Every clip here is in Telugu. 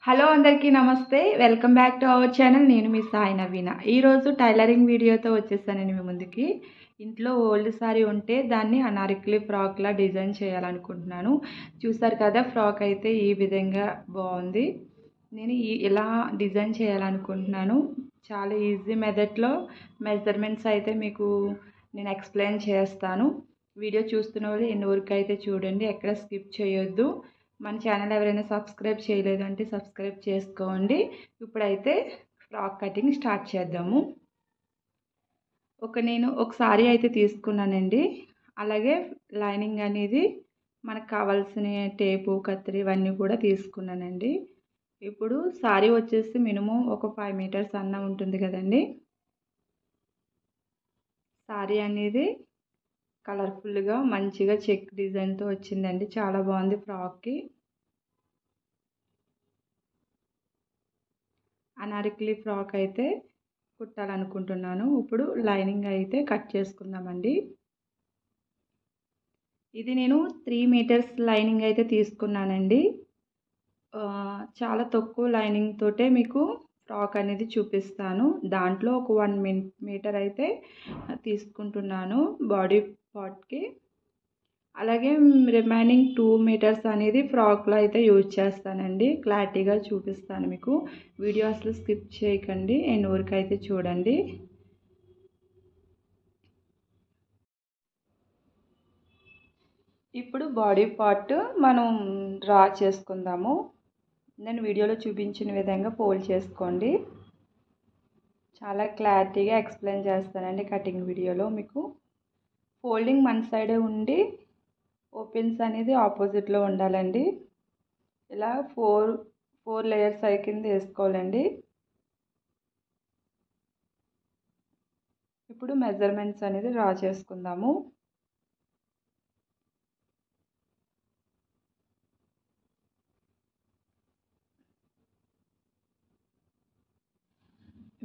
హలో అందరికీ నమస్తే. Welcome back to our channel. నేను మీ సాయి నవీన. ఈరోజు టైలరింగ్ వీడియోతో వచ్చేసానండి మీ ముందుకి. ఇంట్లో ఓల్డ్ సారీ ఉంటే దాన్ని అనార్కలి ఫ్రాక్‌లా డిజైన్ చేయాలనుకుంటున్నాను. చూసారు కదా! ఫ్రాక్ అయితే ఈ విధంగా బావుంది. నేను ఇలా డిజైన్ చేయాలనుకుంటున్నాను. చాలా ఈజీ మెథడ్‌లో మెజర్‌మెంట్స్ అయితే మీకు నేను ఎక్స్‌ప్లెయిన్ చేస్తాను. వీడియో చూస్తున్న వాళ్ళు ఎండ్ వరకు అయితే చూడండి. ఎక్కడ స్కిప్ చేయొద్దు. మన ఛానల్ ఎవరైనా సబ్స్క్రైబ్ చేయలేదంటే సబ్స్క్రైబ్ చేసుకోండి. ఇప్పుడైతే ఫ్రాక్ కటింగ్ స్టార్ట్ చేద్దాము. నేను ఒక సారీ అయితే తీసుకున్నానండి. అలాగే లైనింగ్ అనేది మనకు కావాల్సిన టేపు, కత్తిరి ఇవన్నీ కూడా తీసుకున్నానండి. ఇప్పుడు సారీ వచ్చేసి మినిమం ఒక 5 మీటర్స్ అన్న ఉంటుంది కదండి. సారీ అనేది కలర్ఫుల్గా మంచిగా చెక్ డిజైన్తో వచ్చిందండి. చాలా బాగుంది ఫ్రాక్కి. అనార్కలి ఫ్రాక్ అయితే కుట్టాలనుకుంటున్నాను. ఇప్పుడు లైనింగ్ అయితే కట్ చేసుకుందామండి. ఇది నేను 3 మీటర్స్ లైనింగ్ అయితే తీసుకున్నానండి. చాలా తక్కువ లైనింగ్ తోటే మీకు ఫ్రాక్ అనేది చూపిస్తాను. దాంట్లో ఒక 1 మీటర్ అయితే తీసుకుంటున్నాను బాడీ పార్ట్కి. అలాగే రిమైనింగ్ 2 మీటర్స్ అనేది ఫ్రాక్లో అయితే యూజ్ చేస్తానండి. క్లారిటీగా చూపిస్తాను మీకు. వీడియో అసలు స్కిప్ చేయకండి. ఎండ్ వరకు అయితే చూడండి. ఇప్పుడు బాడీ పార్ట్ మనం డ్రా చేసుకుందాము. నేను వీడియోలో చూపించిన విధంగా ఫోల్డ్ చేసుకోండి. చాలా క్లారిటీగా ఎక్స్ప్లెయిన్ చేస్తానండి కటింగ్ వీడియోలో మీకు. ఫోల్డింగ్ మన సైడే ఉండి ఓపెన్స్ అనేది ఆపోజిట్లో ఉండాలండి. ఇలా ఫోర్ లేయర్స్ అయి కింద వేసుకోవాలండి. ఇప్పుడు మెజర్మెంట్స్ అనేది డ్రా చేసుకుందాము.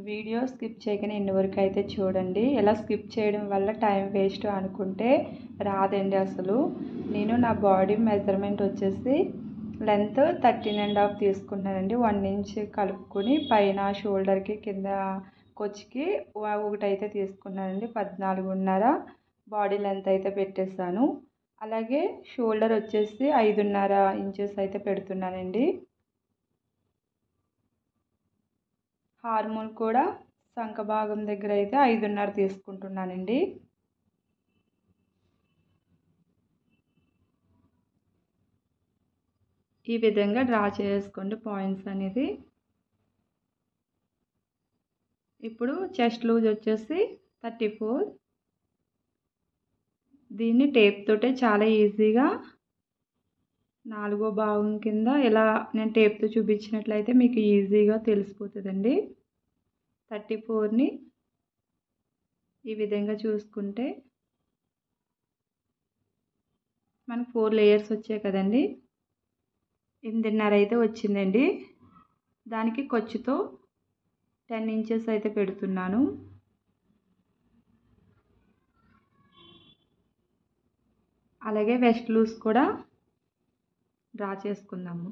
వీడియో స్కిప్ చేయకుండా ఎన్ని వరకు అయితే చూడండి. ఇలా స్కిప్ చేయడం వల్ల టైం వేస్ట్ అనుకుంటే రాదండి అసలు. నేను నా బాడీ మెజర్మెంట్ వచ్చేసి లెంత్ 13.5 తీసుకుంటానండి. 1 ఇంచ్ కలుపుకొని పైన షోల్డర్కి కింద కొచ్చికి ఒకటైతే తీసుకున్నానండి. 14.5 బాడీ లెంత్ అయితే పెట్టేశాను. అలాగే షోల్డర్ వచ్చేసి 5.5 ఇంచెస్ అయితే పెడుతున్నానండి. హార్మోన్ కూడా సంఖ భాగం దగ్గర అయితే 5.5 తీసుకుంటున్నానండి. ఈ విధంగా డ్రా చేసుకోండి పాయింట్స్ అనేది. ఇప్పుడు చెస్ట్ లూజ్ వచ్చేసి 34. దీన్ని టేప్ తోటే చాలా ఈజీగా 4వ భాగం కింద ఇలా నేను టేప్తో చూపించినట్లయితే మీకు ఈజీగా తెలిసిపోతుందండి. 34ని ఈ విధంగా చూసుకుంటే మనకు 4 లేయర్స్ వచ్చాయి కదండి. 8.5 అయితే వచ్చిందండి. దానికి ఖర్చుతో 10 ఇంచెస్ అయితే పెడుతున్నాను. అలాగే వెస్ట్ లూజ్ కూడా డ్రా చేసుకుందాము.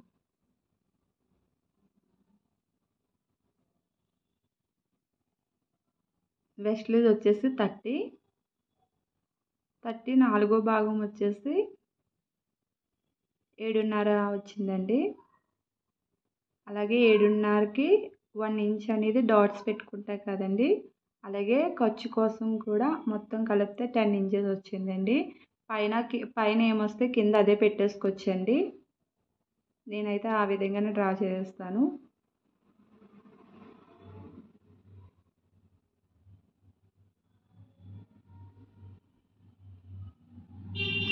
వెస్ట్ లూజ్ వచ్చేసి 30. 4వ భాగం వచ్చేసి 7.5 వచ్చిందండి. అలాగే 7.5కి 1 ఇంచ్ అనేది డాట్స్ పెట్టుకుంటాం కదండి. అలాగే ఖర్చు కోసం కూడా మొత్తం కలిపితే 10 ఇంచెస్ వచ్చిందండి. పైన ఏమొస్తే కింద అదే పెట్టేసుకోవచ్చండి. నేనైతే ఆ విధంగానే డ్రా చేస్తాను.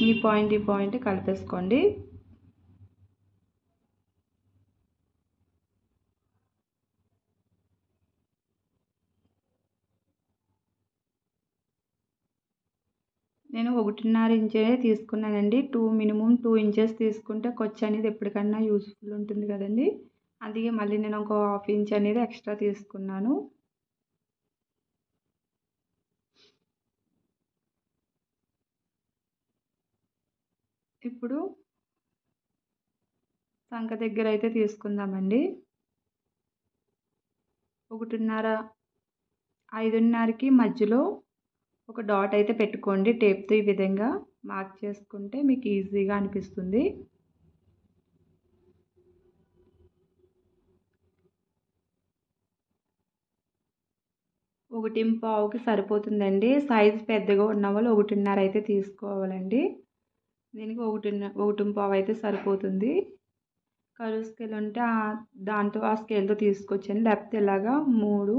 ఈ పాయింట్ కలిపేసుకోండి. నేను 1.5 ఇంచే తీసుకున్నానండి. మినిమం 2 ఇంచెస్ తీసుకుంటే ఖర్చు అనేది ఎప్పటికన్నా యూస్ఫుల్ ఉంటుంది కదండి. అందుకే మళ్ళీ నేను ఒక 1/2 ఇంచ్ అనేది ఎక్స్ట్రా తీసుకున్నాను. ఇప్పుడు సంక దగ్గర అయితే తీసుకుందామండి. 1:30, 5:30కి మధ్యలో ఒక డాట్ అయితే పెట్టుకోండి. టేప్‌తో ఈ విధంగా మార్క్ చేసుకుంటే మీకు ఈజీగా అనిపిస్తుంది. ఒకటింపావుకి సరిపోతుందండి. సైజు పెద్దగా ఉన్నవాళ్ళు 1:30 అయితే తీసుకోవాలండి. దీనికి ఒకటింపావు అయితే సరిపోతుంది. కరువు స్కేల్ ఉంటే దాంతో ఆ స్కేల్‌తో తీసుకొచ్చండి. లేకపోతే ఇలాగా 3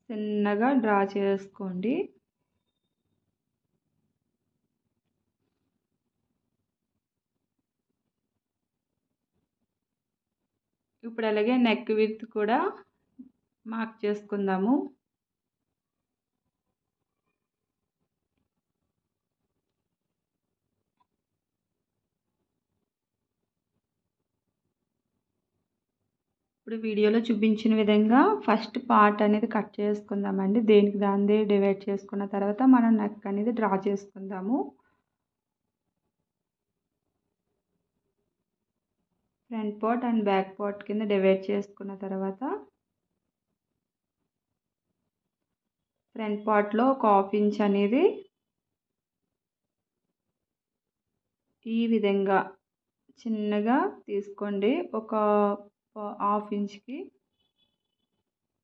చిన్నగా డ్రా చేసుకోండి. ఇప్పుడు అలాగే నెక్ విడ్త్ కూడా మార్క్ చేసుకుందాము. ఇప్పుడు వీడియోలో చూపించిన విధంగా ఫస్ట్ పార్ట్ అనేది కట్ చేసుకుందామండి. దేనికి దానిదే డివైడ్ చేసుకున్న తర్వాత మనం నెక్ అనేది డ్రా చేసుకుందాము. Front part and back part కింద డివైడ్ చేసుకున్న తర్వాత ఫ్రంట్ పార్ట్లో ఒక 1/2 ఇంచ్ అనేది ఈ విధంగా చిన్నగా తీసుకోండి. ఒక 1/2 ఇంచ్‌కి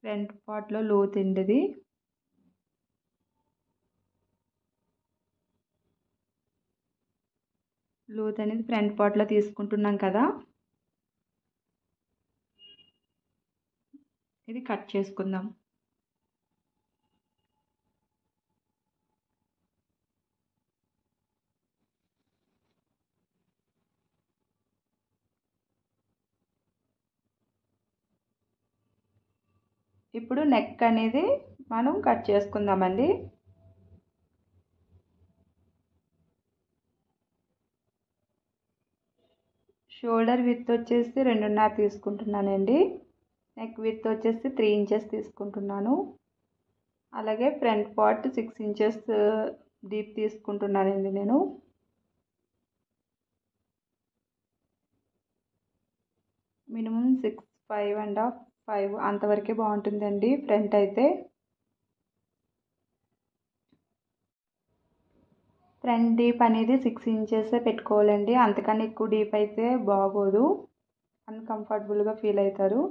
ఫ్రంట్ పార్ట్లో లోతుండేది. లోత్ అనేది ఫ్రంట్ పార్ట్లో తీసుకుంటున్నాం కదా, ఇది కట్ చేసుకుందాం. ఇప్పుడు నెక్ అనేది మనం కట్ చేసుకుందామండి. షోల్డర్ విడ్త్ వచ్చేసి 2.5 తీసుకుంటున్నానండి. నెక్ విడ్త్ వచ్చేసి 3 ఇంచెస్ తీసుకుంటున్నాను. అలాగే ఫ్రంట్ పార్ట్ 6 ఇంచెస్ డీప్ తీసుకుంటున్నానండి నేను. మినిమం 6, 5.5, 5 అంతవరకే బాగుంటుందండి ఫ్రంట్ అయితే. ఫ్రంట్ డీప్ అనేది 6 ఇంచెస్ పెట్టుకోవాలండి. అంతకన్నా ఎక్కువ డీప్ అయితే బాగోదు, అన్కంఫర్టబుల్గా ఫీల్ అవుతారు.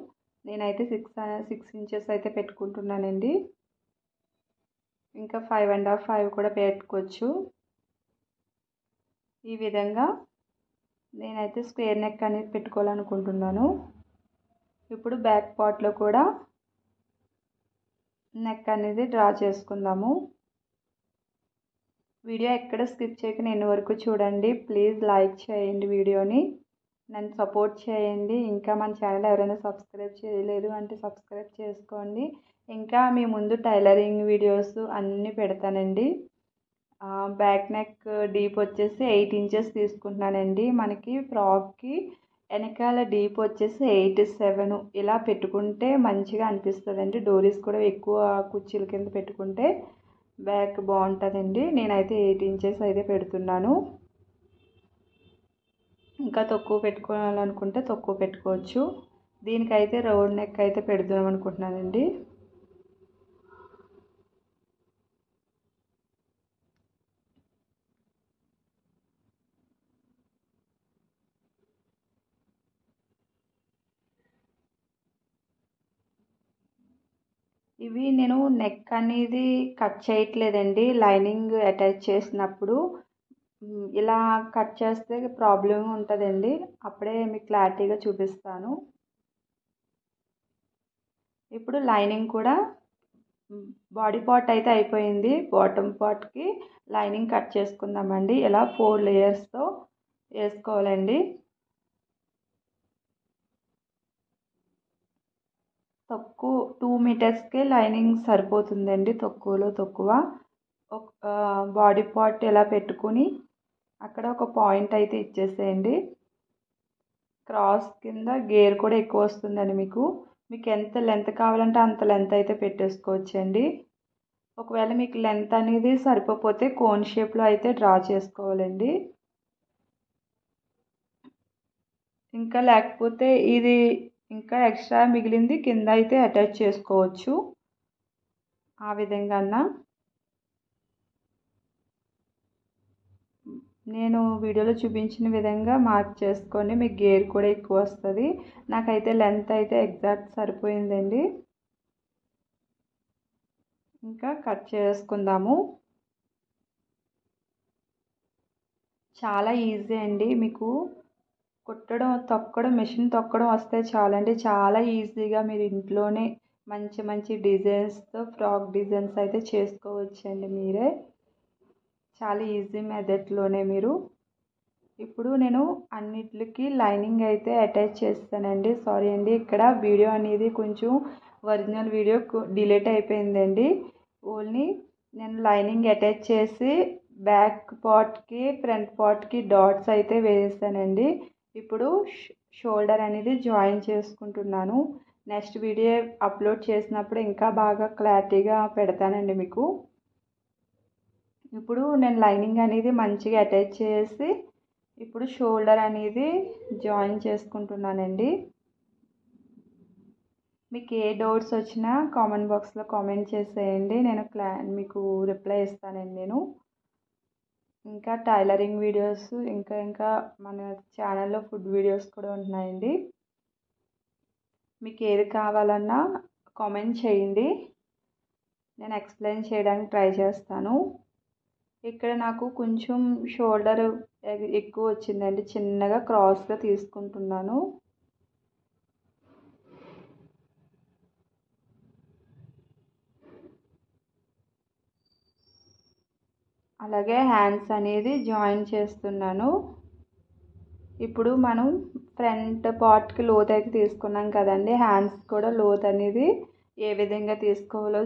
నేనైతే 6 ఇంచెస్ అయితే పెట్టుకుంటున్నానండి. ఇంకా 5.5, 5 కూడా పెట్టుకోవచ్చు. ఈ విధంగా నేనైతే స్క్వేర్ నెక్ అనేది పెట్టుకోవాలనుకుంటున్నాను. ఇప్పుడు బ్యాక్ పార్ట్లో కూడా నెక్ అనేది డ్రా చేసుకుందాము. వీడియో ఎక్కడ స్కిప్ చేయకుండా ఎన్ని వరకు చూడండి. ప్లీజ్ లైక్ చేయండి, వీడియోని నన్ను సపోర్ట్ చేయండి. ఇంకా మన ఛానల్ ఎవరైనా సబ్స్క్రైబ్ చేయలేదు అంటే సబ్స్క్రైబ్ చేసుకోండి. ఇంకా మీ ముందు టైలరింగ్ వీడియోస్ అన్నీ పెడతానండి. బ్యాక్ నెక్ డీప్ వచ్చేసి 8 ఇంచెస్ తీసుకుంటున్నానండి. మనకి ఫ్రాక్కి వెనకాల డీప్ వచ్చేసి 8, 7 ఇలా పెట్టుకుంటే మంచిగా అనిపిస్తుందండి. డోరీస్ కూడా ఎక్కువ కుర్చీల కింద పెట్టుకుంటే బ్యాక్ బాగుంటుందండి. నేనైతే 8 ఇంచెస్ అయితే పెడుతున్నాను. ఇంకా తక్కువ పెట్టుకోవాలనుకుంటే తక్కువ పెట్టుకోవచ్చు. దీనికైతే రౌండ్ నెక్ అయితే పెడదాం అనుకుంటున్నానండి. ఇవి నేను నెక్ అనేది కట్ చేయట్లేదండి. లైనింగ్ అటాచ్ చేసినప్పుడు ఇలా కట్ చేస్తే ప్రాబ్లం ఉంటుందండి. అప్పుడే మీకు క్లారిటీగా చూపిస్తాను. ఇప్పుడు లైనింగ్ కూడా బాడీ పార్ట్ అయితే అయిపోయింది. బాటమ్ పార్ట్కి లైనింగ్ కట్ చేసుకుందామండి. ఇలా 4 లేయర్స్తో వేసుకోవాలండి. తక్కువ 2 మీటర్స్కే లైనింగ్ సరిపోతుందండి. తక్కువలో తక్కువ బాడీ పార్ట్ ఎలా పెట్టుకుని అక్కడ ఒక పాయింట్ అయితే ఇచ్చేసేయండి. క్రాస్ కింద గేర్ కూడా ఎక్కువ వస్తుందండి. మీకు ఎంత లెంత్ కావాలంటే అంత లెంత్ అయితే పెట్టేసుకోవచ్చండి. ఒకవేళ మీకు లెంత్ అనేది సరిపోతే కోన్ షేప్లో అయితే డ్రా చేసుకోవాలండి. ఇంకా లేకపోతే ఇది ఇంకా ఎక్స్ట్రా మిగిలింది కింద అయితే అటాచ్ చేసుకోవచ్చు. ఆ విధంగా నేను వీడియోలో చూపించిన విధంగా మార్క్ చేసుకొని మీకు గేర్ కూడా ఎక్కువ వస్తుంది. నాకైతే లెంత్ అయితే ఎగ్జాక్ట్ సరిపోయిందండి. ఇంకా కట్ చేసుకుందాము. చాలా ఈజీ అండి. మీకు కుట్టడం తొక్కడం మిషన్ తొక్కడం వస్తే చాలండి. చాలా ఈజీగా మీరు ఇంట్లోనే మంచి మంచి డిజైన్స్తో ఫ్రాక్ డిజైన్స్ అయితే చేసుకోవచ్చండి మీరే. చాలా ఈజీ మెథడ్లోనే మీరు. ఇప్పుడు నేను అన్నిటికి లైనింగ్ అయితే అటాచ్ చేస్తానండి. సారీ అండి, ఇక్కడ వీడియో అనేది కొంచెం ఒరిజినల్ వీడియో డిలీట్ అయిపోయిందండి. ఓన్లీ నేను లైనింగ్ అటాచ్ చేసి బ్యాక్ పార్ట్కి ఫ్రంట్ పార్ట్కి డాట్స్ అయితే వేసానండి. ఇప్పుడు షోల్డర్ అనేది జాయిన్ చేసుకుంటున్నాను. నెక్స్ట్ వీడియో అప్లోడ్ చేసినప్పుడు ఇంకా బాగా క్లారిటీగా పెడతానండి మీకు. ఇప్పుడు నేను లైనింగ్ అనేది మంచిగా అటాచ్ చేసి ఇప్పుడు షోల్డర్ అనేది జాయిన్ చేసుకుంటున్నానండి. మీకు ఏ డౌట్స్ వచ్చినా కామెంట్ బాక్స్లో కామెంట్ చేసేయండి. నేను మీకు రిప్లై ఇస్తానండి నేను. ఇంకా టైలరింగ్ వీడియోస్ ఇంకా మన ఛానల్లో ఫుడ్ వీడియోస్ కూడా ఉన్నాయండి. మీకు ఏది కావాలన్నా కామెంట్ చేయండి, నేను ఎక్స్ప్లెయిన్ చేయడానికి ట్రై చేస్తాను. ఇక్కడ నాకు కొంచెం షోల్డర్ ఎక్కువ వచ్చిందండి. చిన్నగా క్రాస్గా తీసుకుంటున్నాను. అలాగే హ్యాండ్స్ అనేది జాయిన్ చేస్తున్నాను. ఇప్పుడు మనం ఫ్రంట్ పార్ట్కి లోత్ అయితే తీసుకున్నాం కదండి. హ్యాండ్స్ కూడా లోత్ అనేది ఏ విధంగా తీసుకోవాలో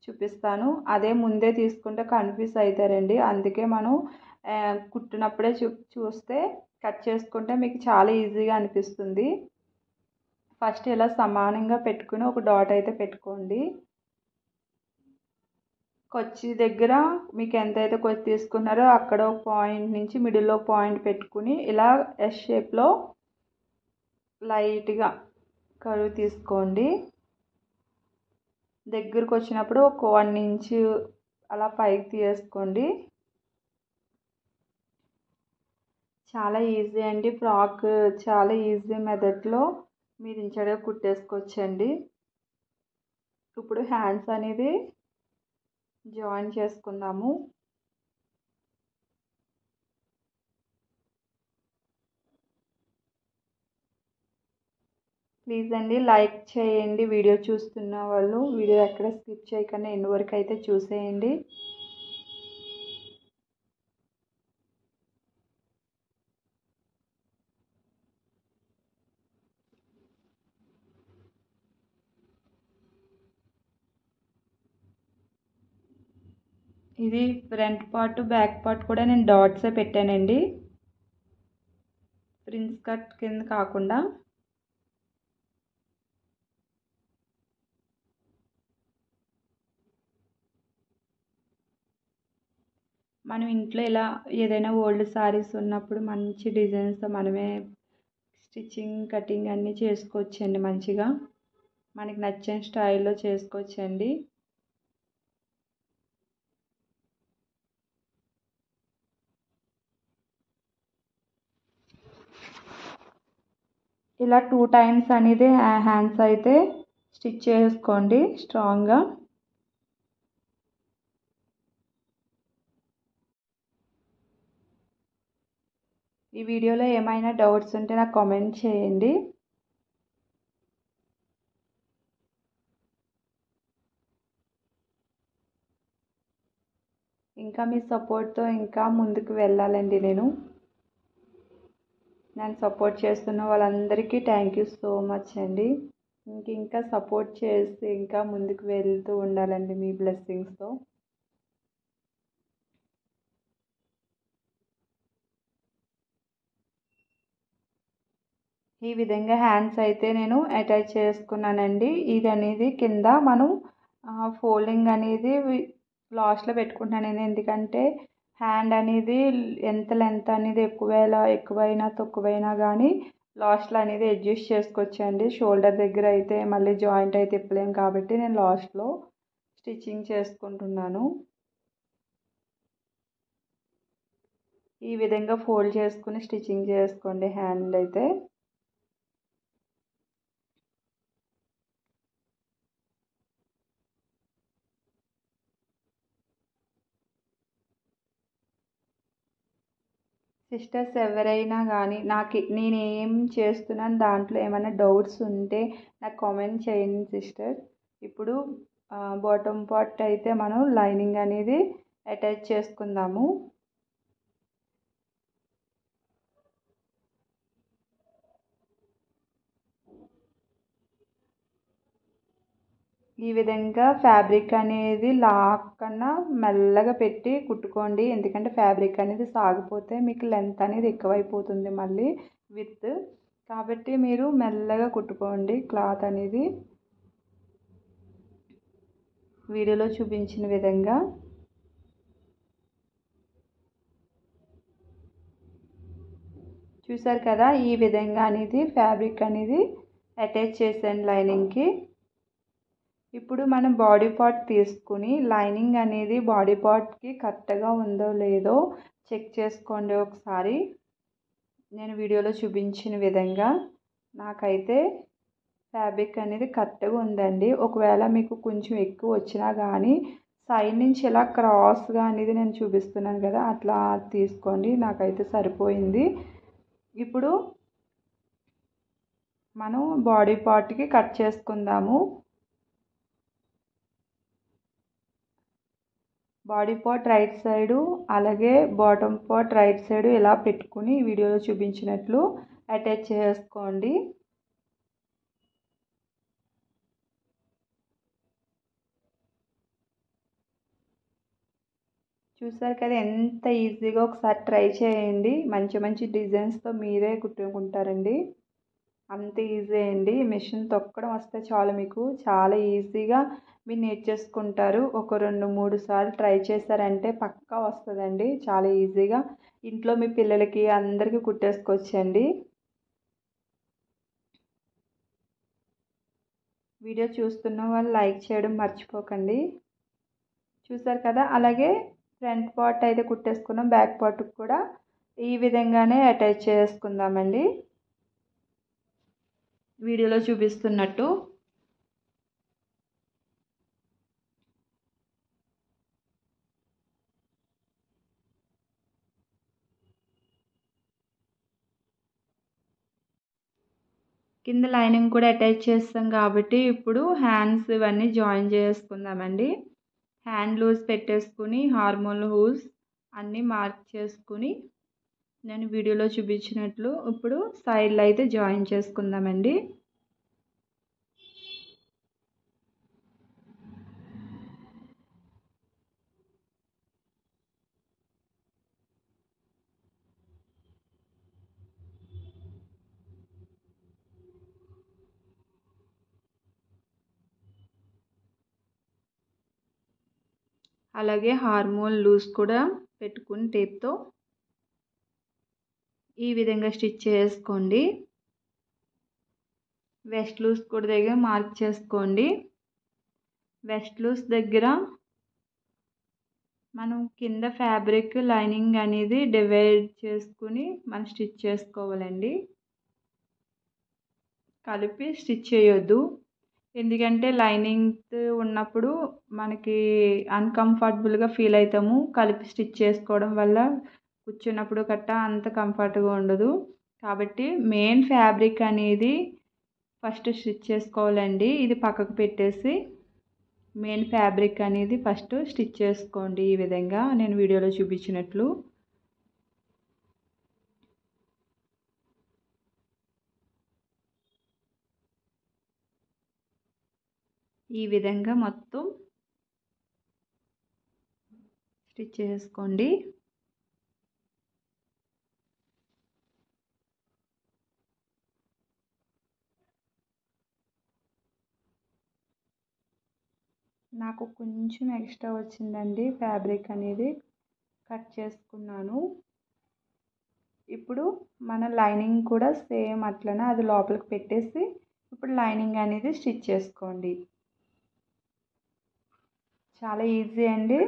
చూపిస్తాను. అదే ముందే తీసుకుంటే కన్ఫ్యూజ్ అవుతారండి. అందుకే మనం కుట్టినప్పుడే చూస్తే కట్ చేసుకుంటే మీకు చాలా ఈజీగా అనిపిస్తుంది. ఫస్ట్ ఇలా సమానంగా పెట్టుకుని ఒక డాట్ అయితే పెట్టుకోండి. కొచ్చి దగ్గర మీకు ఎంతైతే కొచ్చి తీసుకున్నారో అక్కడ ఒక పాయింట్ నుంచి మిడిల్లో పాయింట్ పెట్టుకుని ఇలా ఎస్ షేప్లో లైట్గా కరువు తీసుకోండి. దగ్గరకు వచ్చినప్పుడు ఒక 1 ఇంచ్ అలా పైకి తీసుకోండి. చాలా ఈజీ అండి. ఫ్రాక్ చాలా ఈజీ మెథడ్లో మీరు ఇంచగా కుట్టేసుకోవచ్చండి. ఇప్పుడు హ్యాండ్స్ అనేది జాయిన్ చేసుకుందాము. ప్లీజ్ అండి లైక్ చేయండి. వీడియో చూస్తున్న వాళ్ళు వీడియో ఎక్కడ స్కిప్ చేయకుండా ఎండ్ వరకు అయితే చూసేయండి. ఇది ఫ్రంట్ పార్ట్ బ్యాక్ పార్ట్ కూడా నేను డాట్సే పెట్టానండి, ప్రిన్స్ కట్ కింద కాకుండా. మనం ఇంట్లో ఇలా ఏదైనా ఓల్డ్ సారీస్ ఉన్నప్పుడు మంచి డిజైన్స్తో మనమే స్టిచ్చింగ్ కటింగ్ అన్నీ చేసుకోవచ్చండి. మంచిగా మనకి నచ్చిన స్టైల్లో చేసుకోవచ్చండి. ఇలా 2 టైమ్స్ అనేది హ్యాండ్స్ అయితే స్టిచ్ చేసుకోండి స్ట్రాంగ్గా. ఈ వీడియోలో ఏమైనా డౌట్స్ ఉంటే నాకు కామెంట్ చేయండి. ఇంకా మీ సపోర్ట్తో ఇంకా ముందుకు వెళ్ళాలండి. నన్ను సపోర్ట్ చేస్తున్న వాళ్ళందరికీ థ్యాంక్ యూ సో మచ్ అండి. ఇంకా సపోర్ట్ చేసి ఇంకా ముందుకు వెళ్తూ ఉండాలండి మీ బ్లెస్సింగ్స్తో. ఈ విధంగా హ్యాండ్స్ అయితే నేను అటాచ్ చేసుకున్నానండి. ఇది అనేది కింద మనం ఫోల్డింగ్ అనేది లాస్ట్లో పెట్టుకుంటాను. ఎందుకంటే హ్యాండ్ అనేది ఎంత లెంత్ అనేది ఎక్కువైనా తక్కువైనా కానీ లాస్ట్లో అనేది అడ్జస్ట్ చేసుకోవచ్చండి. షోల్డర్ దగ్గర అయితే మళ్ళీ జాయింట్ అయితే తిప్పలేం కాబట్టి నేను లాస్ట్లో స్టిచ్చింగ్ చేసుకుంటున్నాను. ఈ విధంగా ఫోల్డ్ చేసుకుని స్టిచ్చింగ్ చేసుకోండి హ్యాండ్ అయితే. సిస్టర్స్ ఎవరైనా కానీ నేను ఏం చేస్తున్నాను దాంట్లో ఏమైనా డౌట్స్ ఉంటే నాకు కామెంట్ చేయండి సిస్టర్. ఇప్పుడు బాటమ్ పార్ట్ అయితే మనం లైనింగ్ అనేది అటాచ్ చేసుకుందాము. ఈ విధంగా ఫ్యాబ్రిక్ అనేది లాక్కన్నా మెల్లగా పెట్టి కుట్టుకోండి. ఎందుకంటే ఫ్యాబ్రిక్ అనేది సాగిపోతే మీకు లెంత్ అనేది ఎక్కువైపోతుంది మళ్ళీ విత్. కాబట్టి మీరు మెల్లగా కుట్టుకోండి క్లాత్ అనేది వీడియోలో చూపించిన విధంగా. చూసారు కదా, ఈ విధంగా అనేది ఫ్యాబ్రిక్ అనేది అటాచ్ చేసాను లైనింగ్కి. ఇప్పుడు మనం బాడీ పార్ట్ తీసుకుని లైనింగ్ అనేది బాడీ పార్ట్కి కరెక్ట్గా ఉందో లేదో చెక్ చేసుకోండి ఒకసారి. నేను వీడియోలో చూపించిన విధంగా నాకైతే ఫ్యాబ్రిక్ అనేది కరెక్ట్గా ఉందండి. ఒకవేళ మీకు కొంచెం ఎక్కువ వచ్చినా కానీ సైడ్ నుంచి ఇలా క్రాస్గా అనేది నేను చూపిస్తున్నాను కదా, అట్లా తీసుకోండి. నాకైతే సరిపోయింది. ఇప్పుడు మనం బాడీ పార్ట్కి కట్ చేసుకుందాము. బాడీ పార్ట్ రైట్ సైడు అలాగే బాటమ్ పార్ట్ రైట్ సైడు ఇలా పెట్టుకుని వీడియోలో చూపించినట్లు అటాచ్ చేసుకోండి. చూసారు కదా ఎంత ఈజీగా, ఒకసారి ట్రై చేయండి. మంచి మంచి డిజైన్స్తో మీరే కుట్టుకుంటారండి. అంత ఈజీ అండి. మిషన్ తొక్కడం వస్తే చాలు మీకు, చాలా ఈజీగా మీరు నేర్చేసుకుంటారు. ఒక 2-3 సార్లు ట్రై చేశారంటే పక్కా వస్తుందండి. చాలా ఈజీగా ఇంట్లో మీ పిల్లలకి అందరికీ కుట్టేసుకోవచ్చండి. వీడియో చూస్తున్న వాళ్ళు లైక్ చేయడం మర్చిపోకండి. చూసారు కదా, అలాగే ఫ్రంట్ పార్ట్ అయితే కుట్టేసుకున్నాం. బ్యాక్ పార్ట్కి కూడా ఈ విధంగానే అటాచ్ చేసుకుందామండి వీడియోలో చూపిస్తున్నట్టు. కింద లైనింగ్ కూడా అటాచ్ చేస్తాం కాబట్టి ఇప్పుడు హ్యాండ్స్ ఇవన్నీ జాయిన్ చేసుకుందామండి. హ్యాండ్ లూజ్ పెట్టేసుకుని హార్మోన్ లూజ్ అన్నీ మార్క్ చేసుకుని నేను వీడియోలో చూపించినట్లు ఇప్పుడు సైడ్లో అయితే జాయిన్ చేసుకుందామండి. అలాగే హార్మోన్ లూజ్ కూడా పెట్టుకుని టేప్తో ఈ విధంగా స్టిచ్ చేసుకోండి. వెస్ట్ లూజ్ కూడా దగ్గర మార్క్ చేసుకోండి. వెస్ట్ లూజ్ దగ్గర మనం కింద ఫ్యాబ్రిక్ లైనింగ్ అనేది డివైడ్ చేసుకుని మనం స్టిచ్ చేసుకోవాలండి. కలిపి స్టిచ్ చేయొద్దు. ఎందుకంటే లైనింగ్ ఉన్నప్పుడు మనకి అన్కంఫర్టబుల్గా ఫీల్ అవుతాము. కలిపి స్టిచ్ చేసుకోవడం వల్ల కూర్చున్నప్పుడు గట్టా అంత కంఫర్ట్గా ఉండదు. కాబట్టి మెయిన్ ఫ్యాబ్రిక్ అనేది ఫస్ట్ స్టిచ్ చేసుకోవాలండి. ఇది పక్కకు పెట్టేసి మెయిన్ ఫ్యాబ్రిక్ అనేది ఫస్ట్ స్టిచ్ చేసుకోండి. ఈ విధంగా నేను వీడియోలో చూపించినట్లు. ఈ విధంగా మొత్తం స్టిచ్ చేసుకోండి. నాకు కొంచెం ఎక్స్ట్రా వచ్చిందండి ఫ్యాబ్రిక్ అనేది, కట్ చేసుకున్నాను. ఇప్పుడు మన లైనింగ్ కూడా సేమ్ అట్లనే అది లోపలికి పెట్టేసి ఇప్పుడు లైనింగ్ అనేది స్టిచ్ చేసుకోండి. చాలా ఈజీ అండి.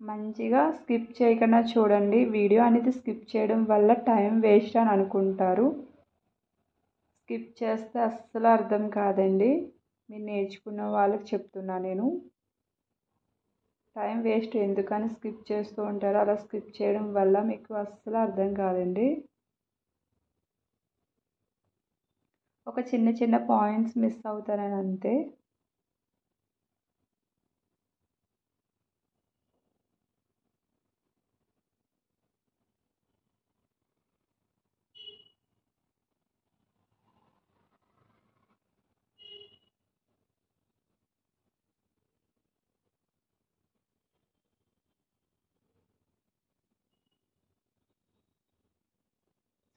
మంచిగా స్కిప్ చేయకుండా చూడండి. వీడియో అనేది స్కిప్ చేయడం వల్ల టైం వేస్ట్ అని అనుకుంటారు. స్కిప్ చేస్తే అస్సలు అర్థం కాదండి. మీరు నేర్చుకున్న వాళ్ళకి చెప్తున్నా నేను. టైం వేస్ట్ ఎందుకని స్కిప్ చేస్తూ ఉంటారు. అలా స్కిప్ చేయడం వల్ల మీకు అస్సలు అర్థం కాదండి. ఒక చిన్న చిన్న పాయింట్స్ మిస్ అవుతారని అంతే.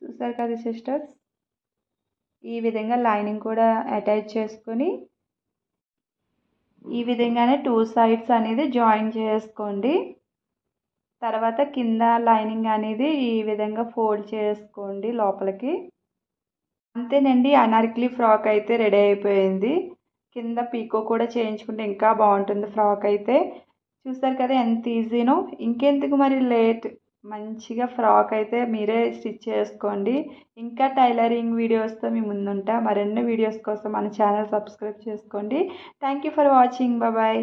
చూసారు కదా సిస్టర్స్, ఈ విధంగా లైనింగ్ కూడా అటాచ్ చేసుకొని ఈ విధంగానే 2 సైడ్స్ అనేది జాయిన్ చేసుకోండి. తర్వాత కింద లైనింగ్ అనేది ఈ విధంగా ఫోల్డ్ చేసుకోండి లోపలికి. అంతేనండి, అనార్కలి ఫ్రాక్ అయితే రెడీ అయిపోయింది. కింద పీకో కూడా చేయించుకుంటే ఇంకా బాగుంటుంది ఫ్రాక్ అయితే. చూసారు కదా ఎంత ఈజీనో. ఇంకెందుకు మరి లేట్, మంచిగా ఫ్రాక్ అయితే మీరే స్టిచ్ చేసుకోండి. ఇంకా టైలరింగ్ వీడియోస్తో మీ ముందుంటా. మరిన్ని వీడియోస్ కోసం మన ఛానల్ సబ్స్క్రైబ్ చేసుకోండి. Thank you for watching. Bye.